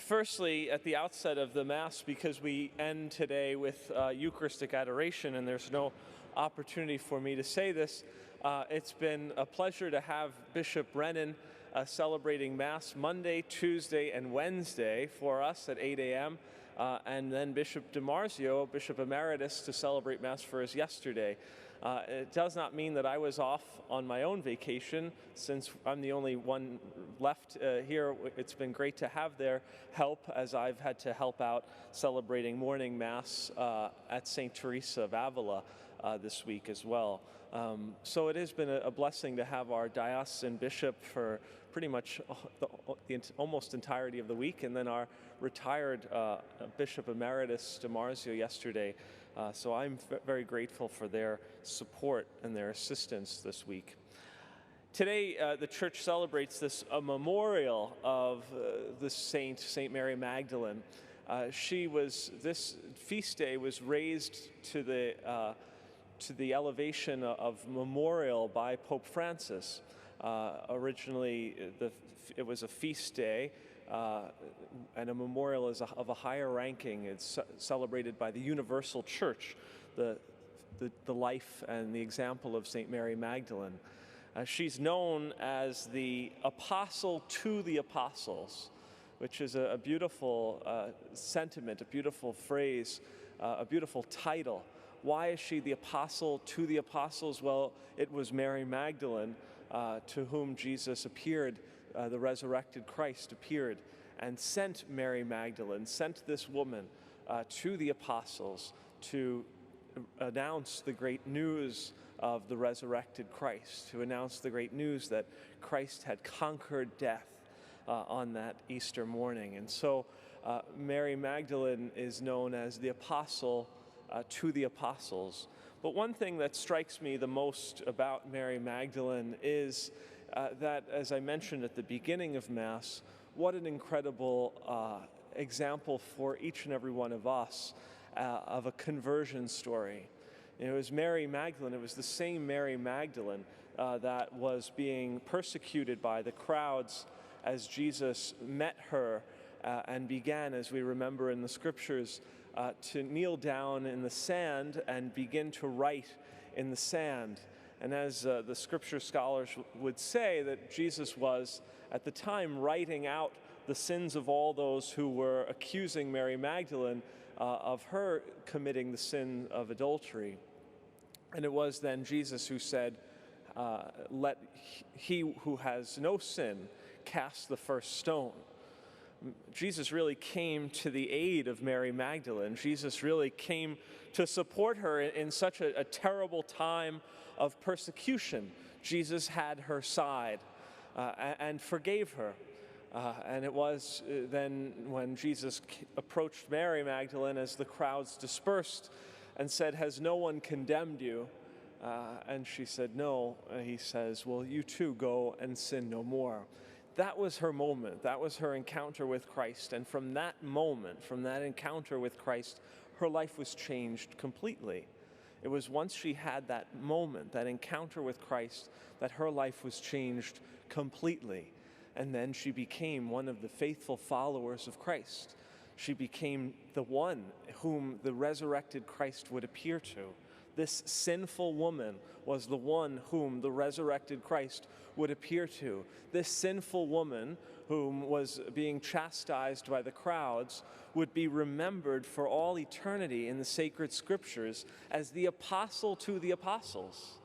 Firstly, at the outset of the Mass, because we end today with Eucharistic adoration, and there's no opportunity for me to say this, it's been a pleasure to have Bishop Brennan celebrating Mass Monday, Tuesday, and Wednesday for us at 8 a.m., and then Bishop DiMarzio, Bishop Emeritus, to celebrate Mass for us yesterday. It does not mean that I was off on my own vacation, since I'm the only one left here. It's been great to have their help, as I've had to help out celebrating morning Mass at St. Teresa of Avila this week as well. So it has been a blessing to have our diocesan bishop for pretty much the almost entirety of the week, and then our retired Bishop Emeritus DiMarzio yesterday. So I'm very grateful for their support and their assistance this week. Today, the church celebrates a memorial of the saint, St. Mary Magdalene. This feast day was raised to the elevation of memorial by Pope Francis. Originally, it was a feast day, and a memorial is of a higher ranking. It's celebrated by the Universal Church, the life and the example of St. Mary Magdalene. She's known as the apostle to the apostles, which is a beautiful sentiment, a beautiful phrase, a beautiful title. Why is she the apostle to the apostles? Well, it was Mary Magdalene to whom Jesus appeared, the resurrected Christ appeared, and sent Mary Magdalene, sent this woman to the apostles to announce the great news of the resurrected Christ, to announce the great news that Christ had conquered death on that Easter morning. And so Mary Magdalene is known as the apostle to the apostles. But one thing that strikes me the most about Mary Magdalene is that, as I mentioned at the beginning of Mass, what an incredible example for each and every one of us of a conversion story. It was Mary Magdalene, it was the same Mary Magdalene that was being persecuted by the crowds as Jesus met her and began, as we remember in the scriptures, to kneel down in the sand and begin to write in the sand. And as the scripture scholars would say, that Jesus was at the time writing out the sins of all those who were accusing Mary Magdalene of her committing the sin of adultery. And it was then Jesus who said, let he who has no sin cast the first stone. Jesus really came to the aid of Mary Magdalene. Jesus really came to support her in such a terrible time of persecution. Jesus had her side and forgave her. And it was then when Jesus approached Mary Magdalene as the crowds dispersed and said, "Has no one condemned you?" And she said, "No." He says, "Well, you too go and sin no more." That was her moment. That was her encounter with Christ. And from that moment, from that encounter with Christ, her life was changed completely. It was once she had that moment, that encounter with Christ, that her life was changed completely. And then she became one of the faithful followers of Christ. She became the one whom the resurrected Christ would appear to. This sinful woman was the one whom the resurrected Christ would appear to. This sinful woman, whom was being chastised by the crowds, would be remembered for all eternity in the sacred scriptures as the apostle to the apostles.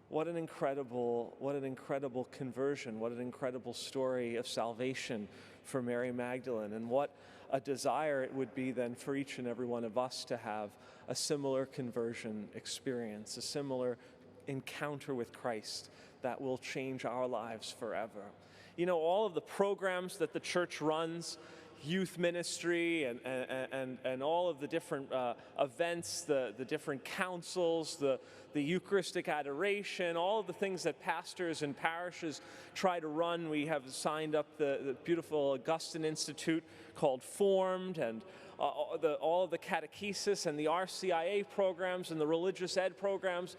What an incredible conversion, what an incredible story of salvation for Mary Magdalene, and what a desire it would be then for each and every one of us to have a similar conversion experience, a similar encounter with Christ that will change our lives forever. You know, all of the programs that the church runs, youth ministry and all of the different events, the different councils, the Eucharistic adoration, all of the things that pastors and parishes try to run. We have signed up the beautiful Augustine Institute called Formed, and all of the catechesis and the RCIA programs and the religious ed programs.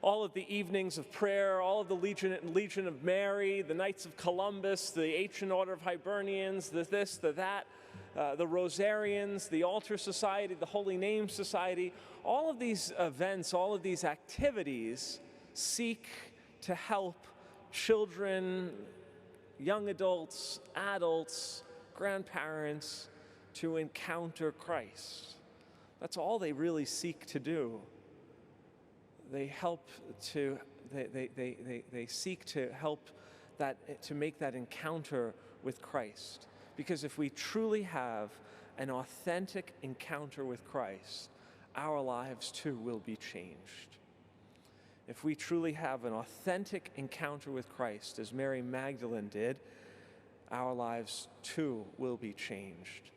all of the evenings of prayer, all of the Legion of Mary, the Knights of Columbus, the Ancient Order of Hibernians, the this, the that, the Rosarians, the Altar Society, the Holy Name Society. All of these events, all of these activities seek to help children, young adults, adults, grandparents to encounter Christ. That's all they really seek to do. They seek to help to make that encounter with Christ. Because if we truly have an authentic encounter with Christ, our lives too will be changed. If we truly have an authentic encounter with Christ, as Mary Magdalene did, our lives too will be changed.